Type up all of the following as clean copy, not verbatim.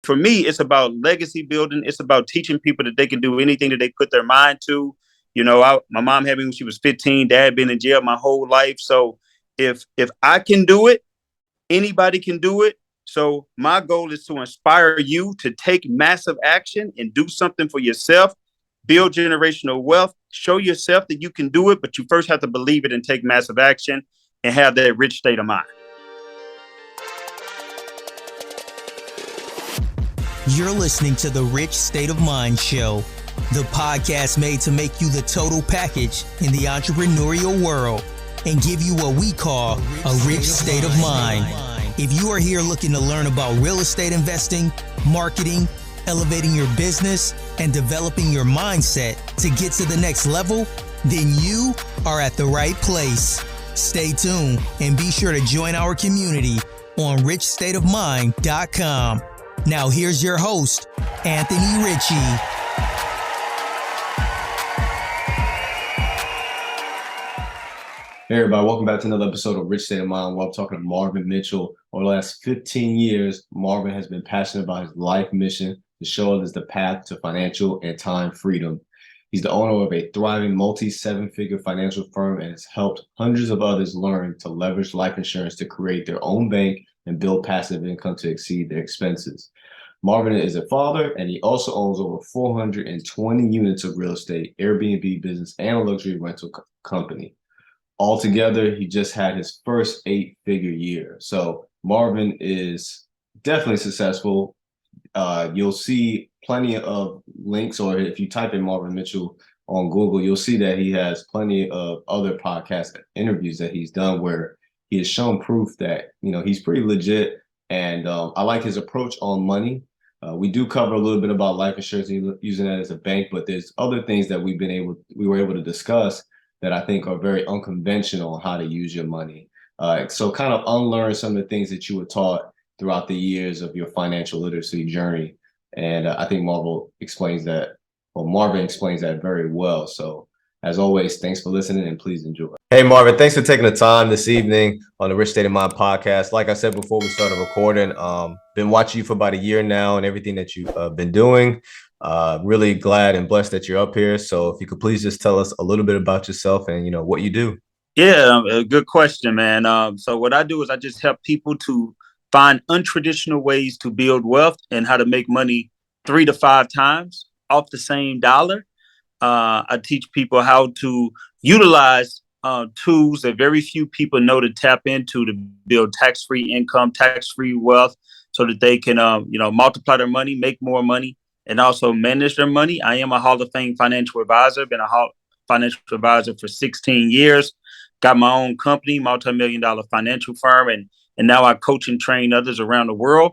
for me, it's about legacy building. It's about teaching people that they can do anything that they put their mind to. My mom had me when she was 15. Dad been in jail my whole life. So if I can do it, anybody can do it. So my goal is to inspire you to take massive action and do something for yourself, build generational wealth, show yourself that you can do it, but you first have to believe it and take massive action and have that rich state of mind. You're listening to the Rich State of Mind Show, the podcast made to make you the total package in the entrepreneurial world and give you what we call a rich state of mind. If you are here looking to learn about real estate investing, marketing, elevating your business, and developing your mindset to get to the next level, then you are at the right place. Stay tuned and be sure to join our community on richstateofmind.com. Now here's your host, Anthony Ritchie. Hey everybody, welcome back to another episode of Rich State of Mind, where I'm talking to Marvin Mitchell. Over the last 15 years, Marvin has been passionate about his life mission to show others the path to financial and time freedom. He's the owner of a thriving multi-seven-figure financial firm and has helped hundreds of others learn to leverage life insurance to create their own bank and build passive income to exceed their expenses. Marvin is a father, and he also owns over 420 units of real estate, Airbnb business, and a luxury rental company. Altogether, he just had his first 8-figure year. So Marvin is definitely successful. You'll see plenty of links, or if you type in Marvin Mitchell on Google, you'll see that he has plenty of other podcast interviews that he's done where he has shown proof that, he's pretty legit. And I like his approach on money. We do cover a little bit about life insurance and using that as a bank, but there's other things that we were able to discuss that I think are very unconventional on how to use your money. So kind of unlearn some of the things that you were taught throughout the years of your financial literacy journey. And I think Marvin explains that very well. So as always, thanks for listening and please enjoy. Hey, Marvin, thanks for taking the time this evening on the Rich State of Mind podcast. Like I said before we started recording, been watching you for about a year now and everything that you've been doing. Really glad and blessed that you're up here. So if you could please just tell us a little bit about yourself and, what you do. Yeah, a good question, man. So what I do is I just help people to find untraditional ways to build wealth and how to make money 3 to 5 times off the same dollar. I teach people how to utilize tools that very few people know to tap into to build tax-free income, tax-free wealth, so that they can, multiply their money, make more money, and also manage their money. I am a Hall of Fame financial advisor, been a financial advisor for 16 years, got my own company, multi-million-dollar financial firm, and now I coach and train others around the world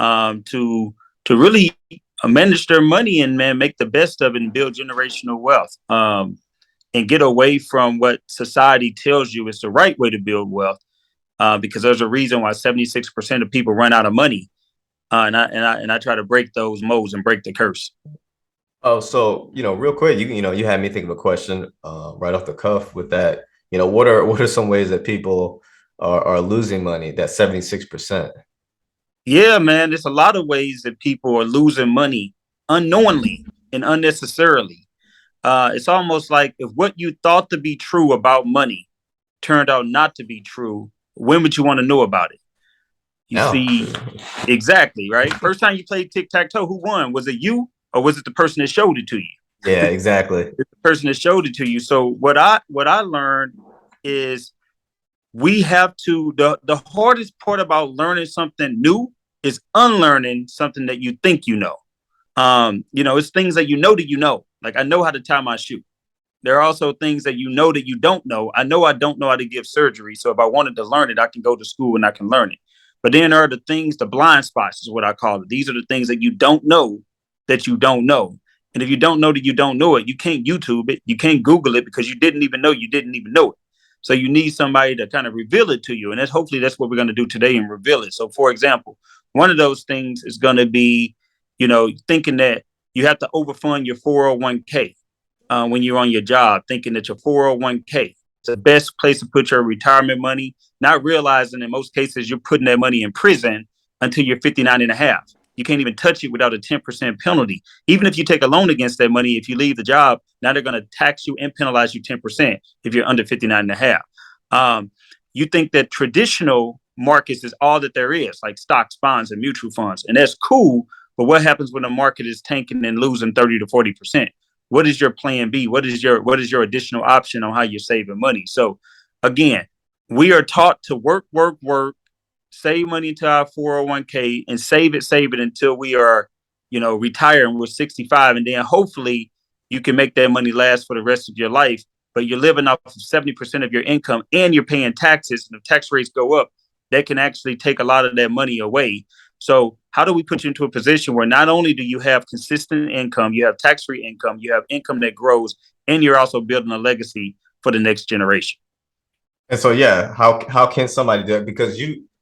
to really manage their money and make the best of it and build generational wealth and get away from what society tells you is the right way to build wealth, because there's a reason why 76% of people run out of money. And I try to break those molds and break the curse. Oh, so, real quick, you had me think of a question right off the cuff with that. What are some ways that people are losing money, that 76%? Yeah, man, there's a lot of ways that people are losing money unknowingly and unnecessarily. It's almost like if what you thought to be true about money turned out not to be true, when would you want to know about it? You see, exactly, right? First time you played tic-tac-toe, who won? Was it you or was it the person that showed it to you? Yeah, exactly. It's the person that showed it to you. So what I learned is we have to, the hardest part about learning something new is unlearning something that you think you know. It's things that you know that you know. Like I know how to tie my shoe. There are also things that you know that you don't know. I know I don't know how to give surgery. So if I wanted to learn it, I can go to school and I can learn it. But then there are the things, the blind spots is what I call it. These are the things that you don't know that you don't know. And if you don't know that you don't know it, you can't YouTube it. You can't Google it because you didn't even know you didn't even know it. So you need somebody to kind of reveal it to you. And hopefully that's what we're going to do today and reveal it. So for example, one of those things is going to be, thinking that you have to overfund your 401k when you're on your job, thinking that your 401k is the best place to put your retirement money, not realizing in most cases you're putting that money in prison until you're 59 and a half. You can't even touch it without a 10% penalty. Even if you take a loan against that money, if you leave the job, now they're going to tax you and penalize you 10% if you're under 59 and a half. You think that traditional markets is all that there is, like stocks, bonds, and mutual funds. And that's cool. But what happens when the market is tanking and losing 30 to 40%? What is your plan B? What is your additional option on how you're saving money? So again, we are taught to work, save money into our 401k and save it until we are, retiring. We're 65. And then hopefully you can make that money last for the rest of your life. But you're living off of 70% of your income and you're paying taxes. And if tax rates go up, that can actually take a lot of that money away. So how do we put you into a position where not only do you have consistent income, you have tax-free income, you have income that grows, and you're also building a legacy for the next generation? And so, yeah, how can somebody do it? Because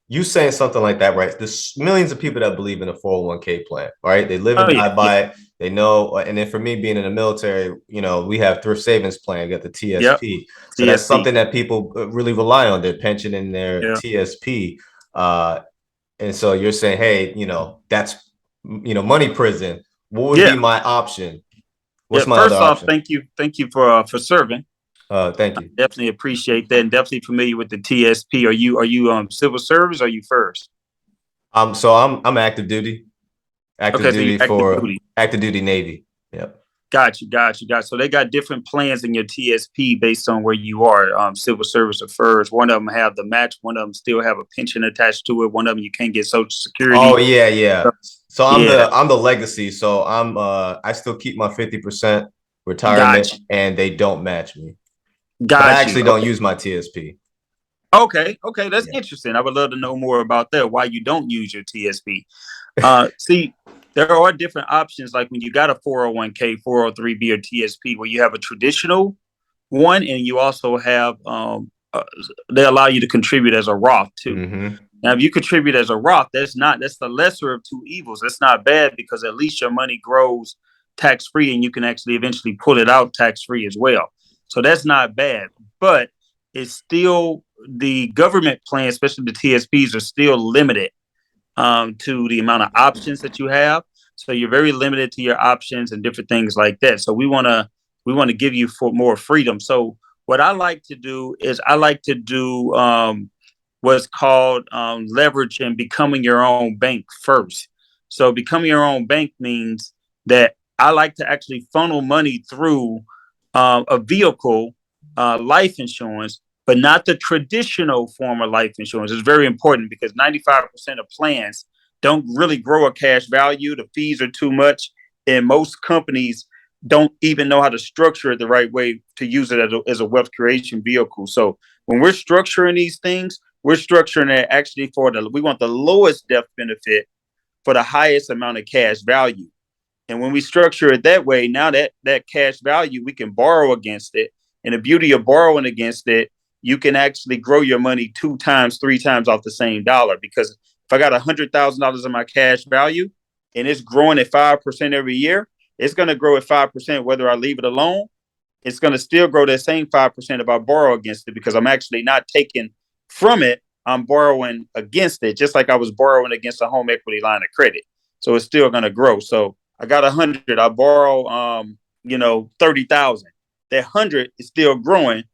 you saying something like that, right? There's millions of people that believe in a 401k plan, right? They live and die by it. They know. And then for me, being in the military, we have thrift savings plan, got the TSP. Yep. So that's something that people really rely on, their pension and their Yep. TSP. And so you're saying, hey, that's, money prison. What would be my option? What's my other option? Thank you for serving. Thank you. Definitely appreciate that, and definitely familiar with the TSP. Are you civil service? Or are you first? So I'm active duty. Active duty Navy. Yep. Got you. So they got different plans in your TSP based on where you are. Civil service or FERS. One of them have the match. One of them still have a pension attached to it. One of them you can't get Social Security. Oh yeah. So I'm the legacy. So I still keep my 50% retirement, and they don't match me. But I actually don't use my TSP. Okay, that's interesting. I would love to know more about that. Why you don't use your TSP? See, there are different options. Like when you got a 401k, 403b, or TSP, where you have a traditional one, and you also have they allow you to contribute as a Roth too. Mm-hmm. Now, if you contribute as a Roth, that's the lesser of two evils. That's not bad because at least your money grows tax free, and you can actually eventually pull it out tax free as well. So that's not bad, but it's still the government plan, especially the TSPs, are still limited to the amount of options that you have. So you're very limited to your options and different things like that. So we want to give you more freedom. So what I like to do is what's called leverage and becoming your own bank first. So becoming your own bank means that I like to actually funnel money through a vehicle, life insurance, but not the traditional form of life insurance. It's very important because 95% of plans don't really grow a cash value. The fees are too much, and most companies don't even know how to structure it the right way to use it as a wealth creation vehicle. So when we're structuring these things, we're structuring it actually we want the lowest death benefit for the highest amount of cash value. And when we structure it that way, now that cash value, we can borrow against it. And the beauty of borrowing against it, you can actually grow your money 2 times, 3 times off the same dollar. Because if I got $100,000 in my cash value and it's growing at 5% every year, it's going to grow at 5% whether I leave it alone. It's going to still grow that same 5% if I borrow against it, because I'm actually not taking from it. I'm borrowing against it, just like I was borrowing against a home equity line of credit. So it's still going to grow. So I got 100. I borrow, 30,000. That 100 is still growing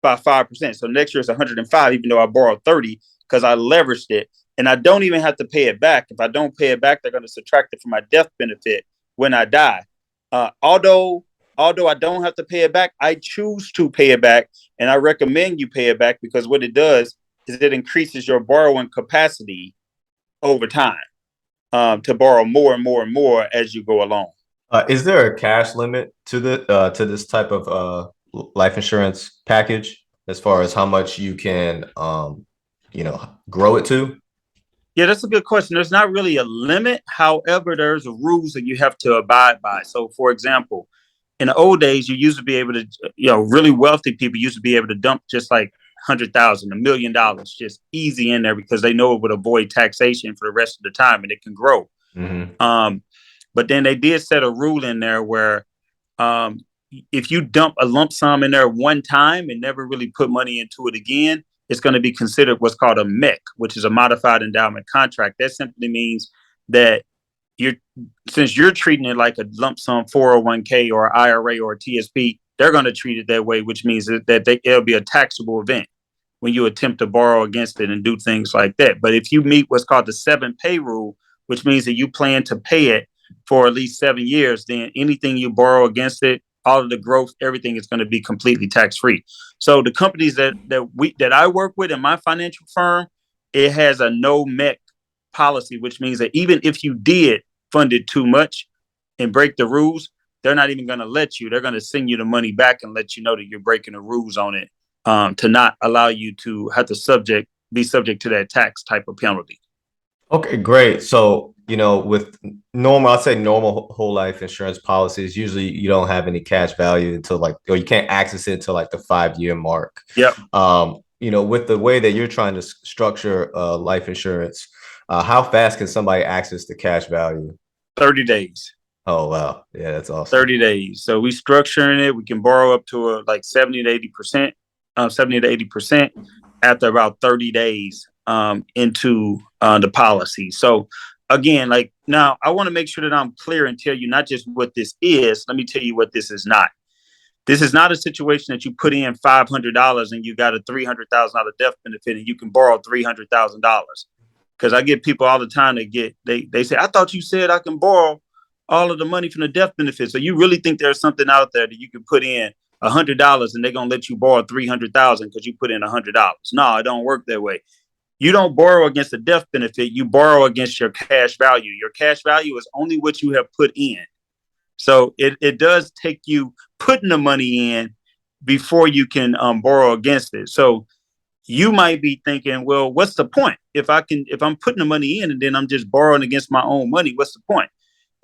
by 5%. So next year it's 105, even though I borrowed 30 because I leveraged it, and I don't even have to pay it back. If I don't pay it back, they're going to subtract it from my death benefit when I die. Although I don't have to pay it back, I choose to pay it back, and I recommend you pay it back because what it does is it increases your borrowing capacity over time to borrow more and more and more as you go along. Is there a cash limit to this type of life insurance package as far as how much you can grow it to? Yeah, that's a good question. There's not really a limit. However, there's rules that you have to abide by. So, for example, in the old days, you used to be able to, really wealthy people used to be able to dump just like 100,000, $1 million, just easy in there because they know it would avoid taxation for the rest of the time and it can grow. Mm-hmm. But then they did set a rule in there where if you dump a lump sum in there one time and never really put money into it again, it's going to be considered what's called a MEC, which is a modified endowment contract. That simply means that you're since you're treating it like a lump sum 401k or IRA or TSP, they're going to treat it that way, which means that it'll be a taxable event when you attempt to borrow against it and do things like that. But if you meet what's called the 7-pay rule, which means that you plan to pay it for at least 7 years, then anything you borrow against it, all of the growth, everything is going to be completely tax free. So the companies that I work with in my financial firm, it has a no MEC policy, which means that even if you did fund it too much and break the rules, they're not even going to let you. They're going to send you the money back and let you know that you're breaking the rules on it, to not allow you to have to be subject to that tax type of penalty. Okay, great. So, with normal, I'd say normal whole life insurance policies, usually you don't have any cash value until or you can't access it until like the 5-year mark. Yep. With the way that you're trying to structure life insurance, how fast can somebody access the cash value? 30 days. Oh, wow. Yeah, that's awesome. 30 days. So we structuring it. We can borrow up to like 70 to 80%, 70 to 80% after about 30 days into the policy. So again, like now I want to make sure that I'm clear and tell you not just what this is. Let me tell you what this is not. This is not a situation that you put in $500 and you got a $300,000 death benefit and you can borrow $300,000. Because I get people all the time they say, I thought you said I can borrow all of the money from the death benefit. So you really think there's something out there that you can put in $100 and they're gonna let you borrow 300,000 because you put in $100? No, it don't work that way. You don't borrow against the death benefit. You borrow against your cash value. Your cash value is only what you have put in. So it does take you putting the money in before you can borrow against it. So you might be thinking, well, what's the point? If I'm putting the money in and then I'm just borrowing against my own money, what's the point?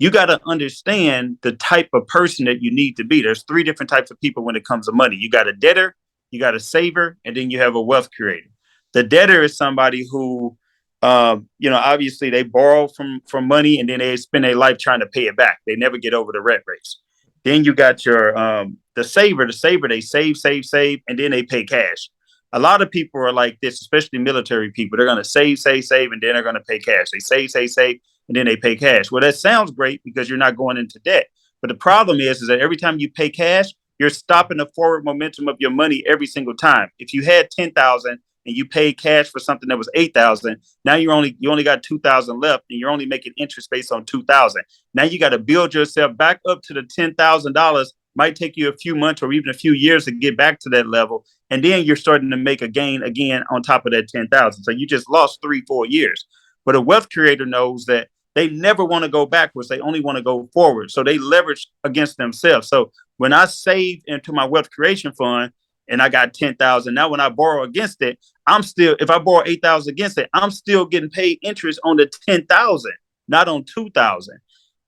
You got to understand the type of person that you need to be. There's 3 different types of people when it comes to money. You got a debtor, you got a saver, and then you have a wealth creator. The debtor is somebody who, obviously they borrow from money and then they spend their life trying to pay it back. They never get over the rat race. Then you got your the saver. The saver, they save, and then they pay cash. A lot of people are like this, especially military people. They're going to save, and then they're going to pay cash. They save, and then they pay cash. Well, that sounds great because you're not going into debt. But the problem is that every time you pay cash, you're stopping the forward momentum of your money every single time. If you had 10,000 and you paid cash for something that was 8,000, now you only got 2,000 left, and you're only making interest based on 2,000. Now you got to build yourself back up to the $10,000. Might take you a few months or even a few years to get back to that level, and then you're starting to make a gain again on top of that 10,000. So you just lost 3-4 years. But a wealth creator knows that they never want to go backwards. They only want to go forward. So they leverage against themselves. So when I save into my wealth creation fund and I got 10,000, now when I borrow against it, if I borrow 8,000 against it, I'm still getting paid interest on the 10,000, not on 2,000.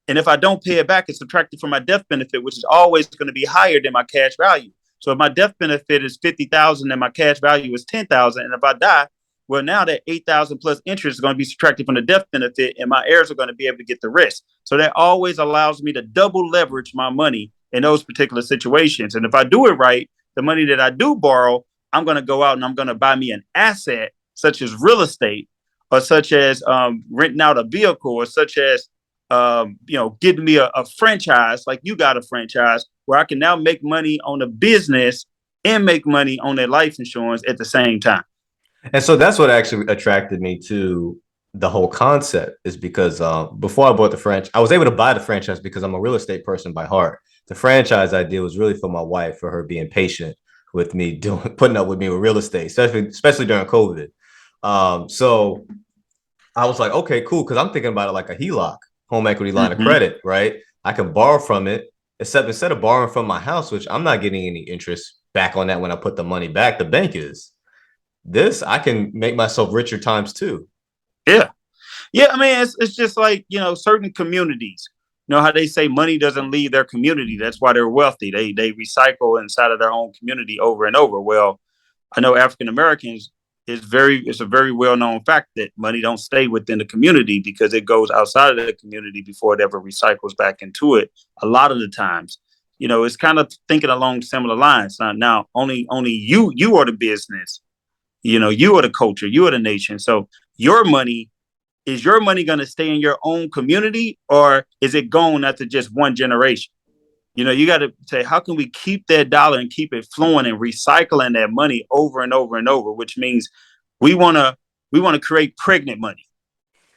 And if I don't pay it back, it's subtracted from my death benefit, which is always going to be higher than my cash value. So if my death benefit is 50,000 and my cash value is 10,000, and if I die, well, now that 8,000 plus interest is going to be subtracted from the death benefit, and my heirs are going to be able to get the rest. So that always allows me to double leverage my money in those particular situations. And if I do it right, the money that I do borrow, I'm going to go out and I'm going to buy me an asset such as real estate, or such as renting out a vehicle, or such as getting me a franchise, like you got a franchise, where I can now make money on a business and make money on their life insurance at the same time. And so that's what actually attracted me to the whole concept, is because before I bought the franchise, I was able to buy the franchise because I'm a real estate person by heart. The franchise idea was really for my wife, for her being patient with me, putting up with me with real estate, especially during COVID. So I was like, okay, cool, because I'm thinking about it like a HELOC, home equity line of credit, right? I can borrow from it, except instead of borrowing from my house, which I'm not getting any interest back on that when I put the money back, the bank is. This, I can make myself richer times 2. Yeah. Yeah. I mean, it's just like, certain communities, how they say money doesn't leave their community. That's why they're wealthy. They recycle inside of their own community over and over. Well, I know African Americans, it's a very well-known fact that money don't stay within the community because it goes outside of the community before it ever recycles back into it. A lot of the times, it's kind of thinking along similar lines. Now only you are the business. You are the culture, you are the nation. So your money is your money going to stay in your own community, or is it gone after just one generation? You got to say, how can we keep that dollar and keep it flowing and recycling that money over and over and over, which means we want to create pregnant money.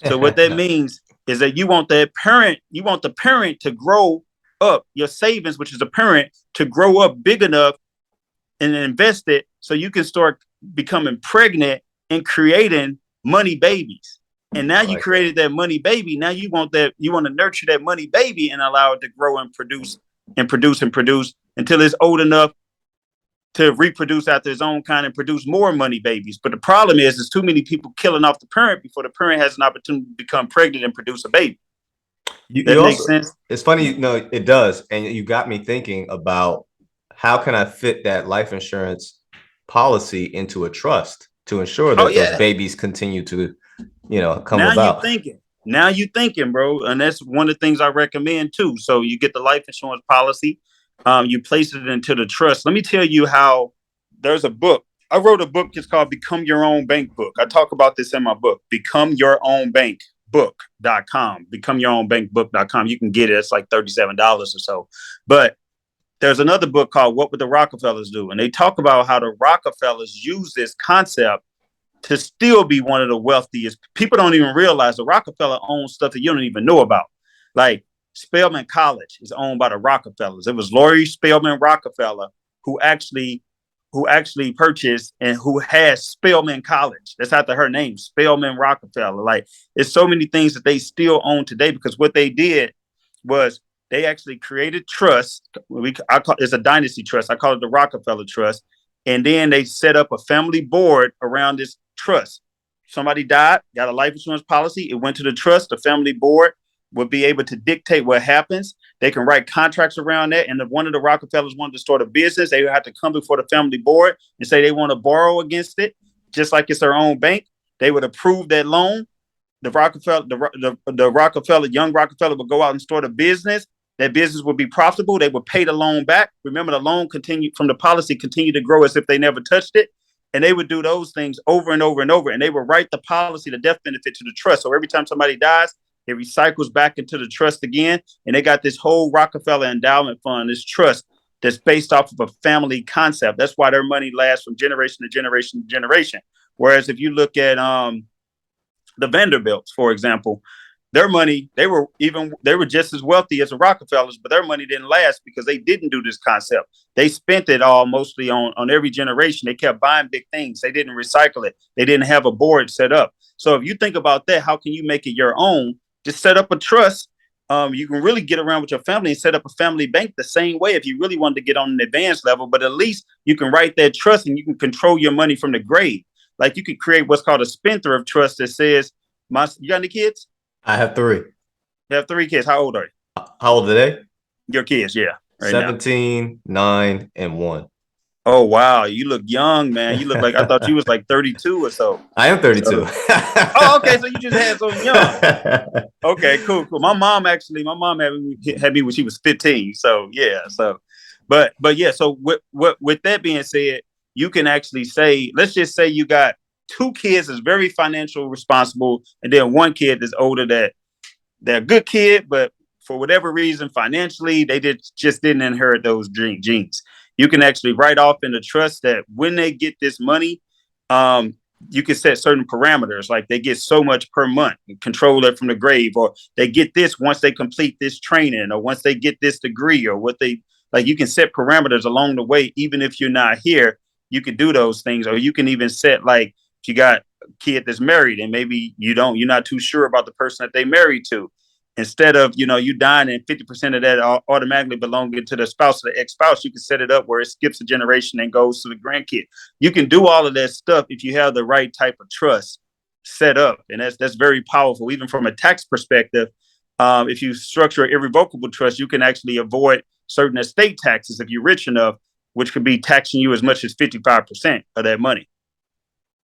So what that means is that you want the parent to grow up, your savings, which is a parent, to grow up big enough and invest it so you can start becoming pregnant and creating money babies. And now you created that money baby. Now you want to nurture that money baby and allow it to grow and produce until it's old enough to reproduce after its own kind and produce more money babies. But the problem is there's too many people killing off the parent before the parent has an opportunity to become pregnant and produce a baby. That makes sense. It's funny, it does. And you got me thinking about how can I fit that life insurance policy into a trust to ensure that those babies continue to, come about. Now you thinking, bro. And that's one of the things I recommend too. So you get the life insurance policy, you place it into the trust. Let me tell you how. There's a book. I wrote a book. It's called Become Your Own Bank Book. I talk about this in my book, Become Your Own Bank book.com, becomeyourownbankbook.com. You can get it. It's like $37 or so. But there's another book called What Would the Rockefellers Do? And they talk about how the Rockefellers use this concept to still be one of the wealthiest. People don't even realize the Rockefeller owns stuff that you don't even know about. Like Spelman College is owned by the Rockefellers. It was Laurie Spelman Rockefeller who actually purchased and who has Spelman College. That's after her name, Spelman Rockefeller. Like, there's so many things that they still own today because what they did was they actually created trust. It's a dynasty trust. I call it the Rockefeller Trust. And then they set up a family board around this trust. Somebody died, got a life insurance policy. It went to the trust. The family board would be able to dictate what happens. They can write contracts around that. And if one of the Rockefellers wanted to start a business, they would have to come before the family board and say they want to borrow against it, just like it's their own bank. They would approve that loan. The Rockefeller, young Rockefeller would go out and start a business. That business would be profitable. They would pay the loan back. Remember, the loan continued from the policy continued to grow as if they never touched it. And they would do those things over and over and over. And they would write the policy, the death benefit to the trust. So every time somebody dies, it recycles back into the trust again. And they got this whole Rockefeller endowment fund, this trust that's based off of a family concept. That's why their money lasts from generation to generation to generation. Whereas if you look at the Vanderbilts, for example, their money, they were just as wealthy as the Rockefellers, but their money didn't last because they didn't do this concept. They spent it all mostly on every generation. They kept buying big things. They didn't recycle it. They didn't have a board set up. So if you think about that, how can you make it your own? Just set up a trust. You can really get around with your family and set up a family bank the same way if you really wanted to get on an advanced level, but at least you can write that trust and you can control your money from the grave. Like you could create what's called a spendthrift trust that says, you got any kids? I have 3. You have 3 kids. How old are you? How old are they? Your kids, yeah. Right 17, now. 9, and 1. Oh, wow. You look young, man. You look like, I thought you was like 32 or so. I am 32. So, okay. So you just had so young. Okay, cool. My mom had me when she was 15. So yeah. But yeah. So with that being said, you can actually say, let's just say you got 2 kids that's very financially responsible, and then 1 kid that's older that they're a good kid, but for whatever reason, financially, they just didn't inherit those genes. You can actually write off in the trust that when they get this money, you can set certain parameters, like they get so much per month and control it from the grave, or they get this once they complete this training, or once they get this degree, or what they like. You can set parameters along the way, even if you're not here. You can do those things, or you can even set like if you got a kid that's married and maybe you're not too sure about the person that they married to. Instead of, you dying and 50% of that automatically belonging to the spouse or the ex-spouse, you can set it up where it skips a generation and goes to the grandkid. You can do all of that stuff if you have the right type of trust set up. And that's very powerful, even from a tax perspective. If you structure an irrevocable trust, you can actually avoid certain estate taxes if you're rich enough, which could be taxing you as much as 55% of that money.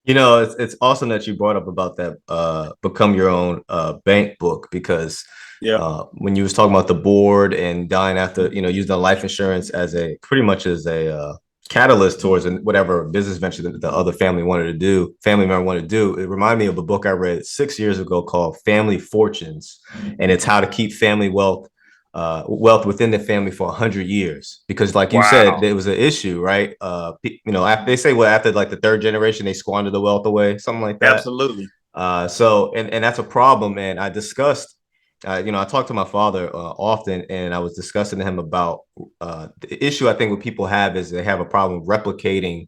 It's awesome that you brought up about that Become Your Own bank book, because when you was talking about the board and dying after, using the life insurance as pretty much as a catalyst towards whatever business venture that the other family member wanted to do. It reminded me of a book I read 6 years ago called Family Fortunes, and it's how to keep family wealth within the family for 100 years. Because like you said, Wow. there was an issue, right? After, they say, well, after like the third generation, they squander the wealth away, something like that. Absolutely. And that's a problem. And I discussed, I talked to my father often, and I was discussing to him about the issue I think what people have is they have a problem replicating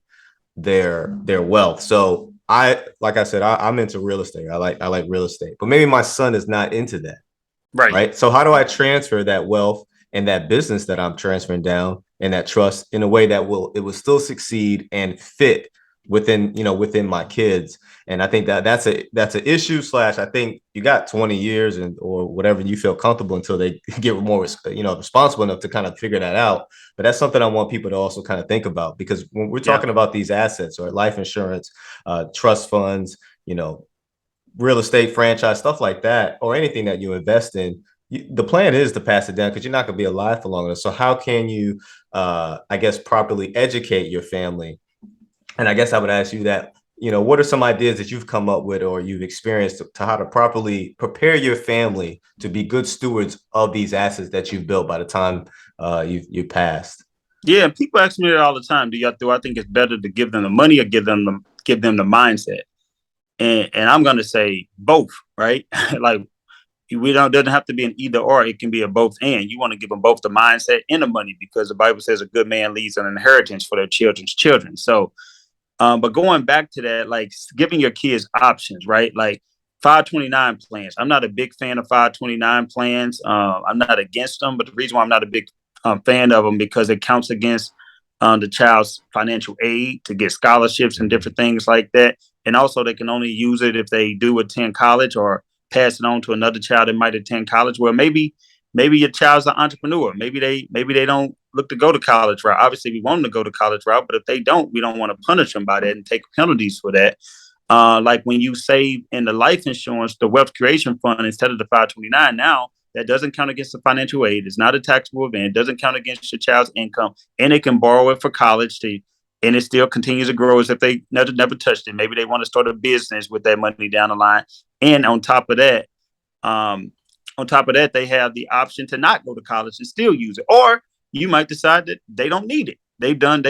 their wealth. So like I said, I'm into real estate. I like real estate, but maybe my son is not into that. Right. Right. So how do I transfer that wealth and that business that I'm transferring down and that trust in a way that will still succeed and fit within my kids? And I think that's an issue slash, I think you got 20 years or whatever you feel comfortable until they get more responsible enough to kind of figure that out. But that's something I want people to also kind of think about, because when we're Yeah. talking about these assets or life insurance, trust funds, real estate franchise, stuff like that, or anything that you invest in, the plan is to pass it down because you're not going to be alive for long enough. So how can you, I guess, properly educate your family? And I guess I would ask you that, what are some ideas that you've come up with or you've experienced to how to properly prepare your family to be good stewards of these assets that you've built by the time you've passed? Yeah. People ask me that all the time. Do I think it's better to give them the money or give them the mindset? And I'm going to say both, right? Like, doesn't have to be an either or. It can be a both and. You want to give them both the mindset and the money, because the Bible says a good man leaves an inheritance for their children's children. So, but going back to that, like giving your kids options, right? Like 529 plans. I'm not a big fan of 529 plans. I'm not against them, but the reason why I'm not a big fan of them, because it counts against the child's financial aid to get scholarships and different things like that. And also, they can only use it if they do attend college or pass it on to another child that might attend college. Well, maybe your child's an entrepreneur. Maybe they don't look to go to college route. Obviously, we want them to go to college route, but if they don't, we don't want to punish them by that and take penalties for that. Like when you save in the life insurance, the wealth creation fund, instead of the 529, now that doesn't count against the financial aid. It's not a taxable event. It doesn't count against your child's income, and they can borrow it for college and it still continues to grow as if they never touched it. Maybe they want to start a business with that money down the line. And um, on top of that, they have the option to not go to college and still use it. Or you might decide that they don't need it. They've done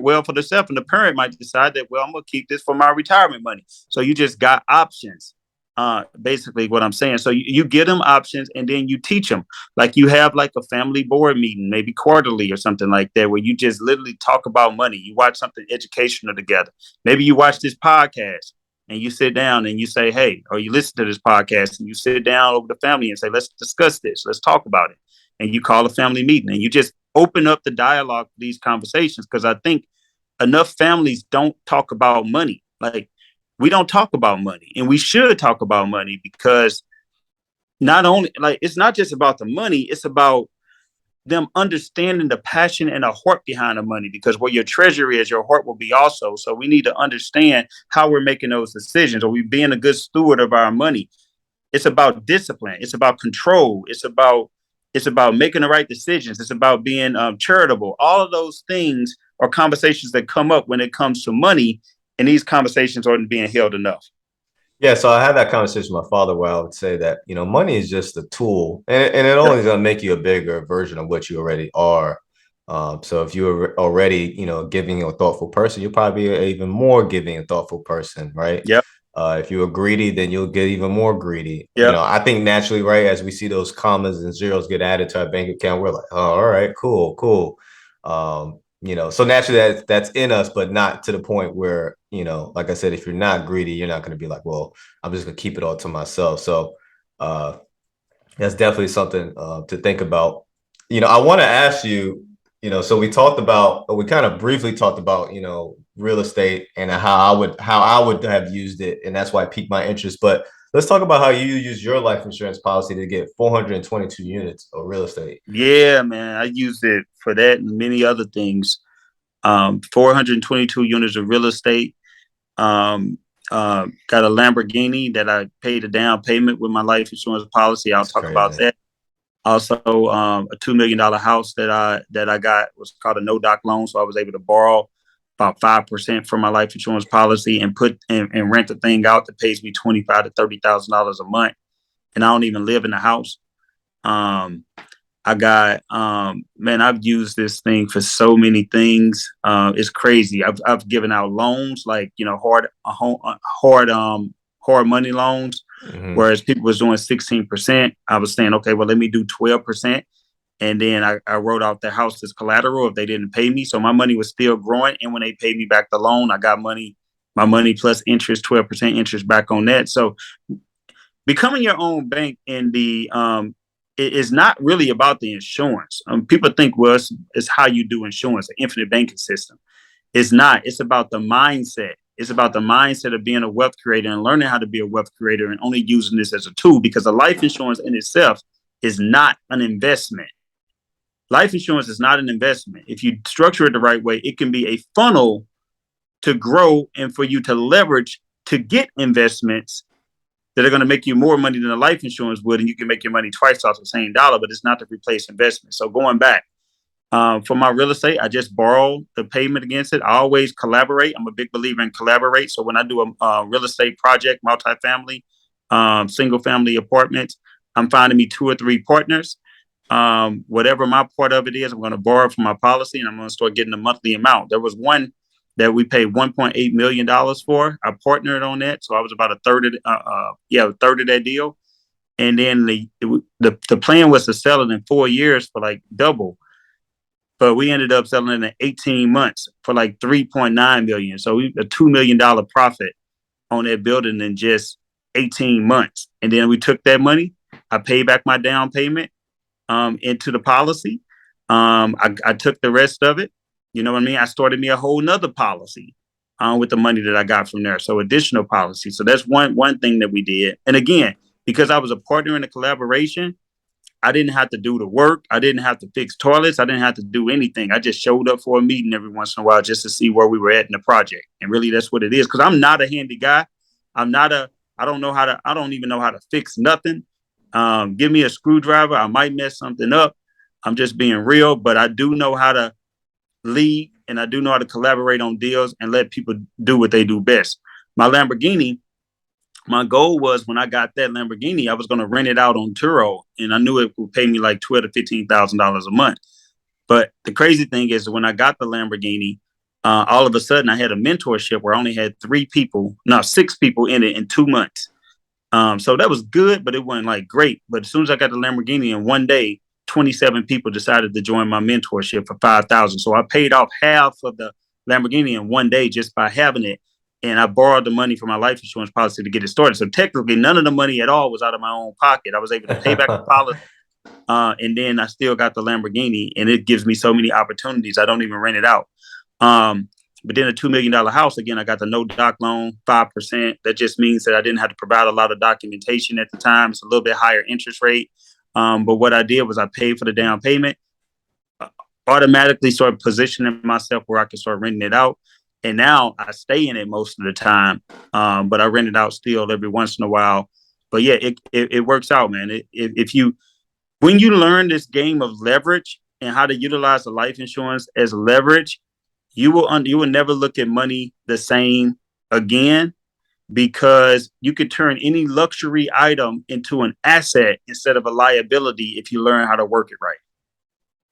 well for themselves, and the parent might decide that, well, I'm gonna keep this for my retirement money. So you just got options. Basically what I'm saying. So you give them options, and then you teach them. Like you have like a family board meeting, maybe quarterly or something like that, where you just literally talk about money. You watch something educational together. Maybe you watch this podcast and you sit down and you say, hey, or you listen to this podcast and you sit down over the family and say, let's discuss this. Let's talk about it. And you call a family meeting and you just open up the dialogue for these conversations. Because I think enough families don't talk about money. Like, we don't talk about money, and we should talk about money, because not only, like, it's not just about the money, it's about them understanding the passion and the heart behind the money, because where your treasure is, your heart will be also. So we need to understand how we're making those decisions. Are we being a good steward of our money? It's about discipline. It's about control. It's about making the right decisions. It's about being charitable. All of those things are conversations that come up when it comes to money, and these conversations aren't being held enough. Yeah, so I had that conversation with my father where I would say that, money is just a tool, and it Yep. only is going to make you a bigger version of what you already are. So if you're already, giving a thoughtful person, you'll probably be an even more giving and thoughtful person, right? Yep. If you're greedy, then you'll get even more greedy. Yep. I think naturally, right, as we see those commas and zeros get added to our bank account, we're like, oh, all right, cool, cool. So naturally that's in us, but not to the point where, like I said, if you're not greedy, you're not going to be like, well, I'm just going to keep it all to myself. So uh, that's definitely something to think about. I want to ask you, so we kind of briefly talked about, real estate and how I would have used it. And that's why it piqued my interest. But let's talk about how you use your life insurance policy to get 422 units of real estate. Yeah, man. I used it for that and many other things. 422 units of real estate. Um, got a Lamborghini that I paid a down payment with my life insurance policy. I'll That's talk about crazy. that. Also, a $2 million house that I got was called a no doc loan, so I was able to borrow about 5% from my life insurance policy and put and rent the thing out that pays me $25,000 to $30,000 a month, and I don't even live in the house. Um, I got man, I've used this thing for so many things. It's crazy. I've given out loans like hard money loans, Mm-hmm. whereas people was doing 16%. I was saying, okay, well let me do 12%. And then I wrote out the house as collateral if they didn't pay me. So my money was still growing. And when they paid me back the loan, I got my money plus interest, 12% interest back on that. So becoming your own bank in the it is not really about the insurance. People think, well, it's how you do insurance, an infinite banking system. It's not. It's about the mindset. It's about the mindset of being a wealth creator and learning how to be a wealth creator and only using this as a tool, because a life insurance in itself is not an investment. Life insurance is not an investment. If you structure it the right way, it can be a funnel to grow and for you to leverage to get investments that are going to make you more money than a life insurance would, and you can make your money twice off the same dollar, but it's not to replace investment. So going back, for my real estate, I just borrow the payment against it. I always collaborate. I'm a big believer in collaborate. So when I do a real estate project, multifamily, single family apartments, I'm finding me 2 or 3 partners. Whatever my part of it is, I'm going to borrow from my policy and I'm going to start getting a monthly amount. There was one that we paid $1.8 million for. I partnered on that. So I was about a third of that deal. And then the plan was to sell it in 4 years for like double. But we ended up selling it in 18 months for like 3.9 million. So a $2 million profit on that building in just 18 months. And then we took that money. I paid back my down payment into the policy. I took the rest of it. You know what I mean? I started me a whole nother policy with the money that I got from there. So additional policy. So that's one thing that we did. And again, because I was a partner in a collaboration, I didn't have to do the work. I didn't have to fix toilets. I didn't have to do anything. I just showed up for a meeting every once in a while just to see where we were at in the project. And really, that's what it is. Because I'm not a handy guy. I don't even know how to fix nothing. Give me a screwdriver. I might mess something up. I'm just being real, but I do know how to lead and I do know how to collaborate on deals and let people do what they do best. My Lamborghini, my goal was when I got that Lamborghini, I was going to rent it out on Turo, and I knew it would pay me like $12,000 to $15,000 a month. But the crazy thing is, when I got the Lamborghini, all of a sudden I had a mentorship where I only had 6 people in it in 2 months. So that was good, but it wasn't like great. But as soon as I got the Lamborghini in one day, 27 people decided to join my mentorship for 5,000. So I paid off half of the Lamborghini in one day just by having it. And I borrowed the money from my life insurance policy to get it started. So technically, none of the money at all was out of my own pocket. I was able to pay back the policy. And then I still got the Lamborghini, and it gives me so many opportunities. I don't even rent it out. But then a $2 million house, again, I got the no doc loan, 5%. That just means that I didn't have to provide a lot of documentation at the time. It's a little bit higher interest rate. But what I did was I paid for the down payment, automatically started positioning myself where I could start renting it out. And now I stay in it most of the time, but I rent it out still every once in a while. But yeah, it works out, man. When you learn this game of leverage and how to utilize the life insurance as leverage, you will never look at money the same again, because you could turn any luxury item into an asset instead of a liability if you learn how to work it right.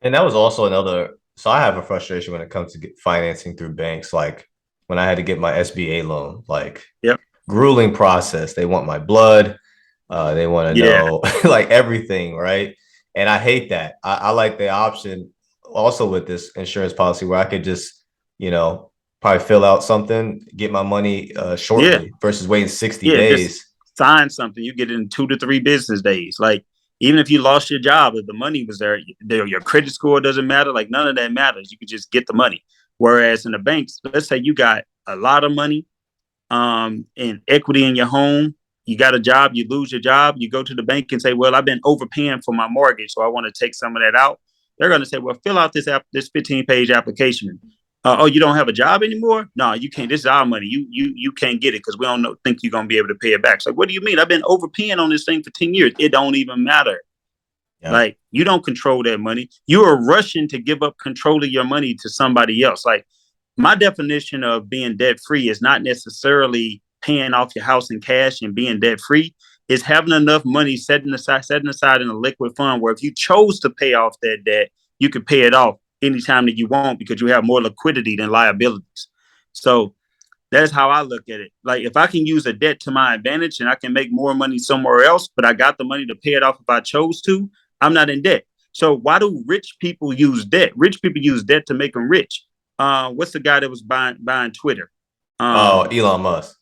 And that was also another. So I have a frustration when it comes to financing through banks. Like when I had to get my SBA loan, like Yep. grueling process. They want my blood. They want to Yeah. know like everything, right? And I hate that. I like the option also with this insurance policy where I could just, probably fill out something, get my money Yeah. shortly versus waiting 60 Yeah. Just days. sign something. You get it in 2 to 3 business days. Like, even if you lost your job, if the money was there, your credit score doesn't matter. Like, none of that matters. You could just get the money. Whereas in the banks, let's say you got a lot of money and equity in your home, you got a job, you lose your job, you go to the bank and say, well, I've been overpaying for my mortgage, so I want to take some of that out. They're going to say, well, fill out this 15-page application. Oh, you don't have a job anymore? No, you can't. This is our money. You can't get it because we don't think you're going to be able to pay it back. So what do you mean? I've been overpaying on this thing for 10 years. It don't even matter. Yeah. Like, you don't control that money. You are rushing to give up control of your money to somebody else. Like, my definition of being debt free is not necessarily paying off your house in cash and being debt free. Is having enough money setting aside in a liquid fund where if you chose to pay off that debt, you could pay it off anytime that you want because you have more liquidity than liabilities. So that's how I look at it. Like, if I can use a debt to my advantage and I can make more money somewhere else, but I got the money to pay it off if I chose to, I'm not in debt. So why do rich people use debt? Rich people use debt to make them rich. What's the guy that was buying Twitter? Oh, Um, Elon Musk.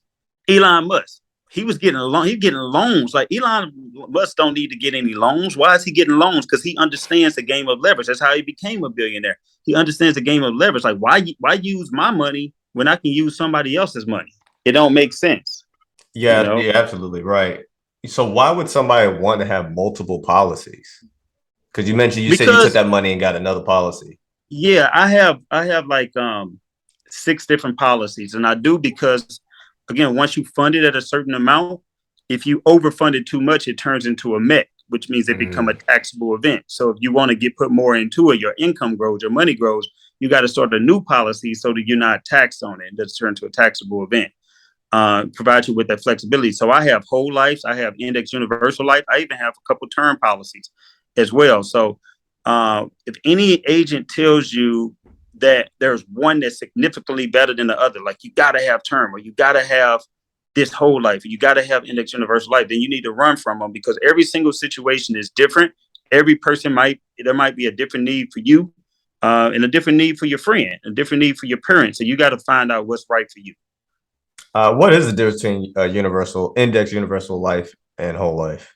Elon Musk. He was getting a loan. He's getting loans. Like, Elon Musk don't need to get any loans. Why is he getting loans? Because he understands the game of leverage. That's how he became a billionaire. He understands the game of leverage. Like, why use my money when I can use somebody else's money? It don't make sense, you Yeah, know. you're absolutely right. So why would somebody want to have multiple policies? Because you said you took Because that money and got another policy. yeah, I have like 6 different policies, and I do because, again, once you fund it at a certain amount, if you overfund it too much, it turns into a MET, which means it become a Mm, taxable event. So if you want to put more into it, your income grows, your money grows, you got to start a new policy so that you're not taxed on it. It doesn't turn into a taxable event. Provide you with that flexibility. So I have whole lives, I have index universal life, I even have a couple term policies as well. So if any agent tells you that there's one that's significantly better than the other, like you got to have term or you got to have this whole life, or you got to have index universal life, then you need to run from them because every single situation is different. Every person there might be a different need for you, and a different need for your friend, a different need for your parents. So you got to find out what's right for you. what is the difference between universal index, universal life, and whole life?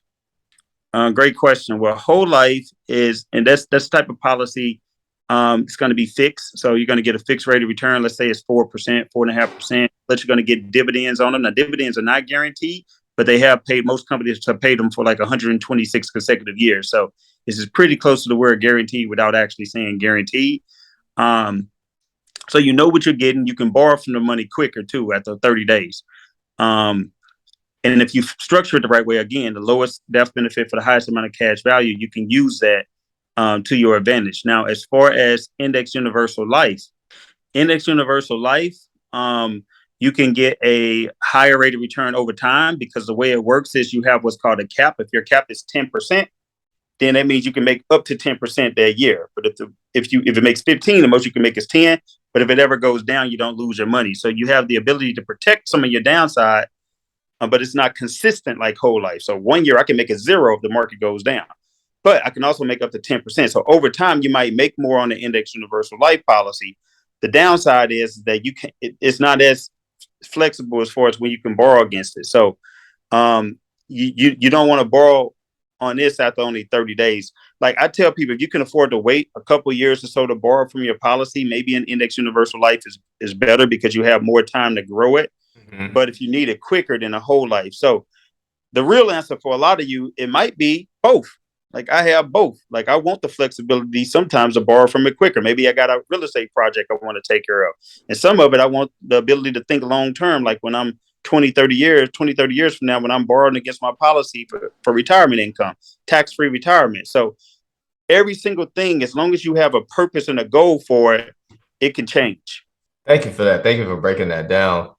Great question. Well, whole life is, and that's the type of policy. It's going to be fixed, so you're going to get a fixed rate of return. Let's say it's 4%, 4.5%. But you're going to get dividends on them. Now, dividends are not guaranteed, but they have paid. Most companies have paid them for like 126 consecutive years. So this is pretty close to the word guaranteed without actually saying guaranteed. Um, so you know what you're getting. You can borrow from the money quicker too after 30 days. Um, and if you structure it the right way, again, the lowest death benefit for the highest amount of cash value, you can use that to your advantage. Now, as far as index universal life, you can get a higher rate of return over time because the way it works is you have what's called a cap. If your cap is 10%, then that means you can make up to 10% that year. But if it makes 15, the most you can make is 10. But if it ever goes down, you don't lose your money. So you have the ability to protect some of your downside, but it's not consistent like whole life. So one year I can make it 0 if the market goes down, but I can also make up to 10%. So over time, you might make more on the index universal life policy. The downside is that it's not as flexible as far as when you can borrow against it. So you don't want to borrow on this after only 30 days. Like I tell people, if you can afford to wait a couple of years or so to borrow from your policy, maybe an index universal life is better because you have more time to grow it. Mhm. But if you need it quicker than a whole life. So the real answer for a lot of you, it might be both. Like I have both. Like I want the flexibility sometimes to borrow from it quicker. Maybe I got a real estate project I want to take care of. And some of it, I want the ability to think long term. Like when I'm 30 years from now, when I'm borrowing against my policy for retirement income, tax-free retirement. So every single thing, as long as you have a purpose and a goal for it, it can change. Thank you for that. Thank you for breaking that down.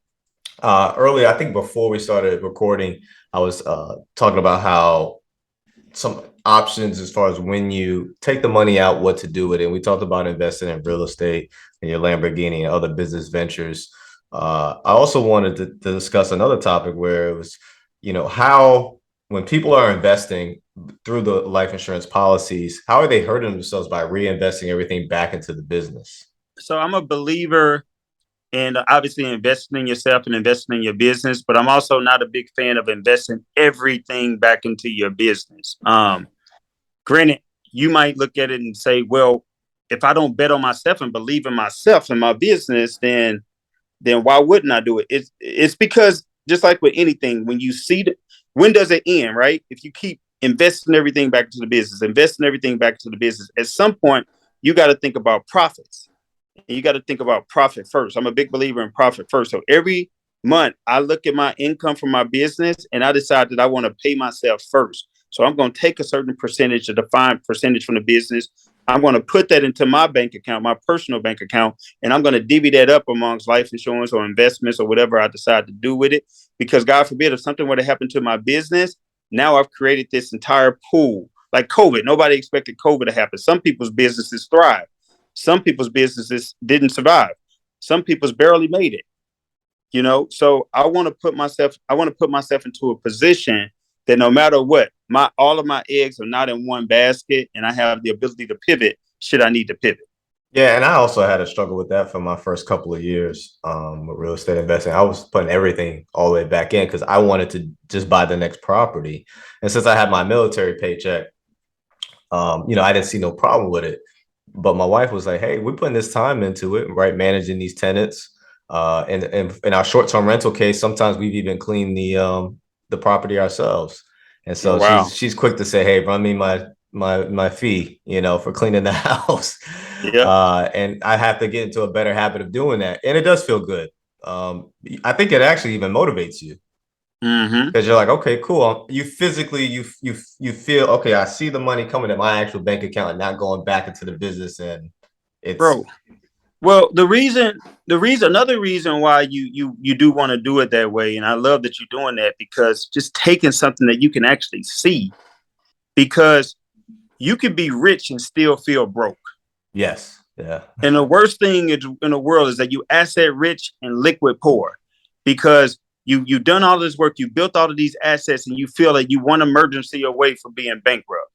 Earlier, I think before we started recording, I was talking about how some options as far as when you take the money out, what to do with it. We talked about investing in real estate and your Lamborghini and other business ventures. I also wanted to discuss another topic where it was, how when people are investing through the life insurance policies, how are they hurting themselves by reinvesting everything back into the business? So I'm a believer in obviously investing in yourself and investing in your business, but I'm also not a big fan of investing everything back into your business. Granted, you might look at it and say, well, if I don't bet on myself and believe in myself and my business, then why wouldn't I do it? It's because just like with anything, when does it end, right? If you keep investing everything back into the business, at some point you got to think about profits. And you got to think about profit first. I'm a big believer in profit first. So every month I look at my income from my business and I decide that I want to pay myself first. So I'm going to take a certain percentage, a defined percentage from the business. I'm going to put that into my bank account, my personal bank account, and I'm going to divvy that up amongst life insurance or investments or whatever I decide to do with it. Because God forbid, if something were to happen to my business, now I've created this entire pool. Like COVID, nobody expected COVID to happen. Some people's businesses thrive. Some people's businesses didn't survive. Some people's barely made it. So I want to put myself into a position that no matter what, all of my eggs are not in one basket, and I have the ability to pivot should I need to pivot. Yeah, and I also had a struggle with that for my first couple of years with real estate investing. I was putting everything all the way back in because I wanted to just buy the next property. And since I had my military paycheck, I didn't see no problem with it. But my wife was like, "Hey, we're putting this time into it, right? Managing these tenants. And in our short-term rental case, sometimes we've even cleaned the property ourselves. And Oh so wow. she's quick to say, "Hey, run me my fee, for cleaning the house." Yeah. And I have to get into a better habit of doing that, and it does feel good. I think it actually even motivates you Mm-hmm. because you're like, okay, cool. You physically, you feel okay. I see the money coming in my actual bank account and not going back into the business, and it's Bro. Well, another reason why you do want to do it that way, and I love that you're doing that because just taking something that you can actually see, because you could be rich and still feel broke. yes, yeah, And the worst thing in the world is that you asset rich and liquid poor, because you've done all this work, you built all of these assets, and you feel like you one emergency away from being bankrupt.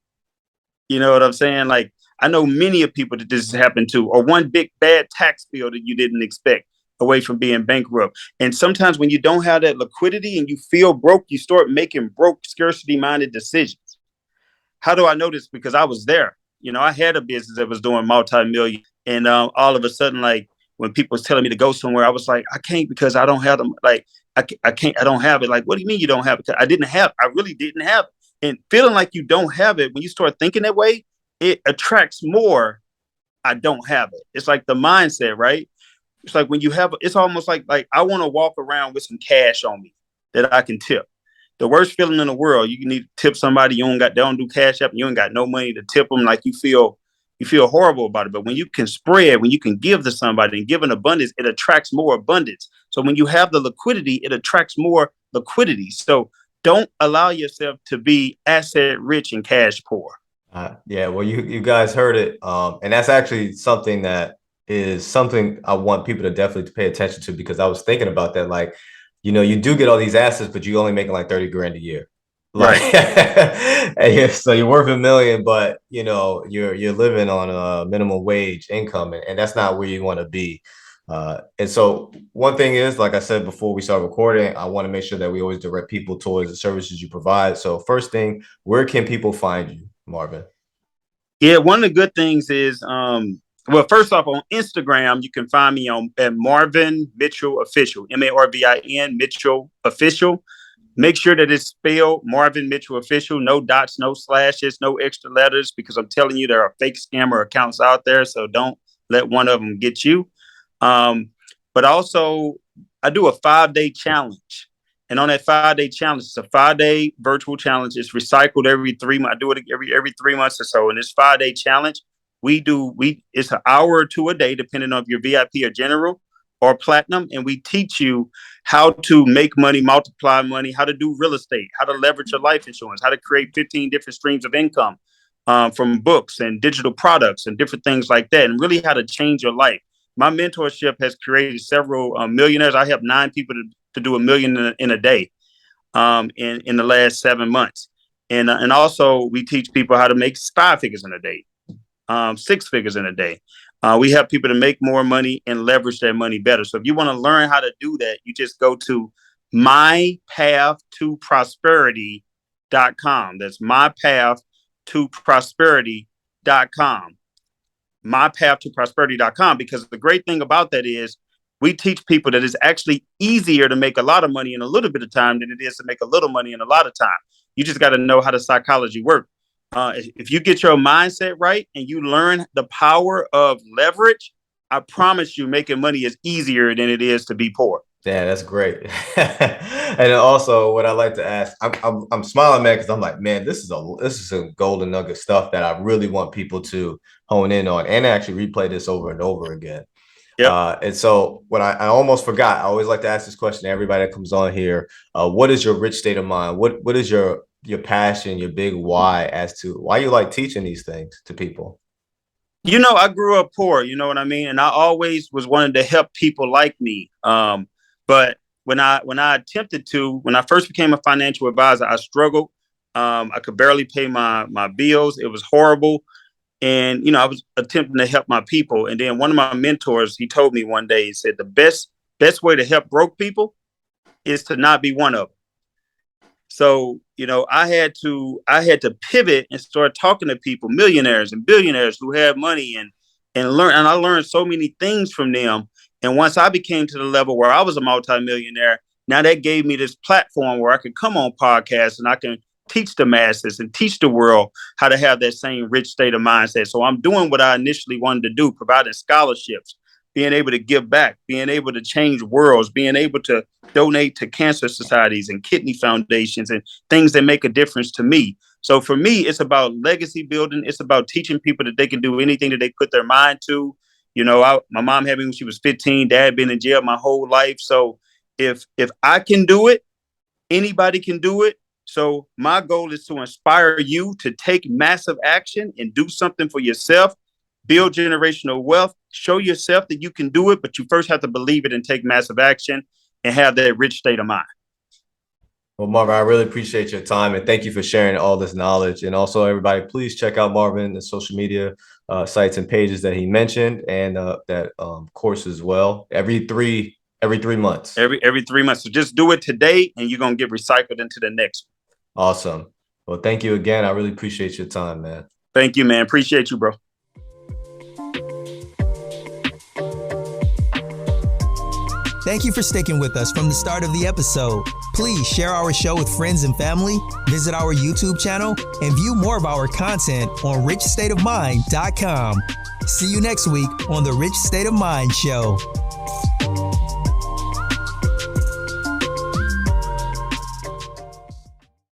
You know what I'm saying? Like, I know many of people that this has happened to, or one big bad tax bill that you didn't expect away from being bankrupt. And sometimes when you don't have that liquidity and you feel broke, you start making broke, scarcity minded decisions. How do I know this? Because I was there. I had a business that was doing multi-million, and all of a sudden, like when people was telling me to go somewhere, I was like, I can't because I don't have them. Like, I can't. I don't have it. Like, what do you mean you don't have it? I didn't have. I really didn't have it. And feeling like you don't have it, when you start thinking that way, it attracts more. I don't have it. It's like the mindset, right? It's like when you have. It's almost like I want to walk around with some cash on me that I can tip. The worst feeling in the world. You need to tip somebody. They don't do cash app. And you ain't got no money to tip them. Like you feel horrible about it. But when you can spread, when you can give to somebody and give in abundance, it attracts more abundance. So when you have the liquidity, it attracts more liquidity. So don't allow yourself to be asset rich and cash poor. yeah. Well, you guys heard it, and that's actually something that is something I want people to definitely pay attention to because I was thinking about that. Like, you do get all these assets, but you only making like 30 grand a year. Like, Right. so you're worth a million, but you're living on a minimum wage income, and that's not where you want to be. And so one thing is, like I said before we start recording, I want to make sure that we always direct people towards the services you provide. So first thing, where can people find you, Marvin? Yeah, one of the good things is, well, first off, on Instagram, you can find me at Marvin Mitchell Official, Marvin Mitchell Official. Make sure that it's spelled Marvin Mitchell Official, no dots, no slashes, no extra letters, because I'm telling you, there are fake scammer accounts out there. So don't let one of them get you. But also, I do a 5-day challenge. And on that 5-day challenge, it's a 5-day virtual challenge. It's recycled every 3 months. I do it every 3 months or so. And this 5-day challenge, it's an hour or two a day, depending on if you're VIP or general or platinum. And we teach you how to make money, multiply money, how to do real estate, how to leverage your life insurance, how to create 15 different streams of income from books and digital products and different things like that, and really how to change your life. My mentorship has created several millionaires. I have 9 people to do a million in a day in the last 7 months. And also we teach people how to make 5 figures in a day, 6 figures in a day. We have people to make more money and leverage their money better. So if you want to learn how to do that, you just go to mypath2prosperity.com. That's mypath2prosperity.com. mypath2prosperity.com, because the great thing about that is we teach people that it's actually easier to make a lot of money in a little bit of time than it is to make a little money in a lot of time. You just got to know how the psychology works. If you get your mindset right and you learn the power of leverage, I promise you making money is easier than it is to be poor. Yeah, that's great. And then also, what I like to ask, I'm smiling, man, because I'm like, man, this is a golden nugget stuff that I really want people to hone in on and actually replay this over and over again. Yep. And so, what I almost forgot, I always like to ask this question to everybody that comes on here: what is your rich state of mind? What is your passion, your big why as to why you like teaching these things to people? I grew up poor, you know what I mean? And I always was wanting to help people like me. But when I first became a financial advisor, I struggled. I could barely pay my bills. It was horrible. And I was attempting to help my people. And then one of my mentors, he told me one day, he said, the best way to help broke people is to not be one of them. So, I had to pivot and start talking to people, millionaires and billionaires who had money, and I learned so many things from them. And once I became to the level where I was a multimillionaire, now that gave me this platform where I could come on podcasts and I can teach the masses and teach the world how to have that same rich state of mindset. So I'm doing what I initially wanted to do, providing scholarships, being able to give back, being able to change worlds, being able to donate to cancer societies and kidney foundations and things that make a difference to me. So for me, it's about legacy building. It's about teaching people that they can do anything that they put their mind to. My mom had me when she was 15. Dad been in jail my whole life. So if I can do it, anybody can do it. So my goal is to inspire you to take massive action and do something for yourself, build generational wealth, show yourself that you can do it, but you first have to believe it and take massive action and have that rich state of mind. Well, Marvin, I really appreciate your time and thank you for sharing all this knowledge. And also, everybody, please check out Marvin, the social media sites and pages that he mentioned, and that course as well. Every 3 months. Every 3 months. So just do it today, and you're gonna get recycled into the next one. Awesome. Well, thank you again. I really appreciate your time, man. Thank you, man. Appreciate you, bro. Thank you for sticking with us from the start of the episode. Please share our show with friends and family, visit our YouTube channel, and view more of our content on richstateofmind.com. See you next week on the Rich State of Mind Show.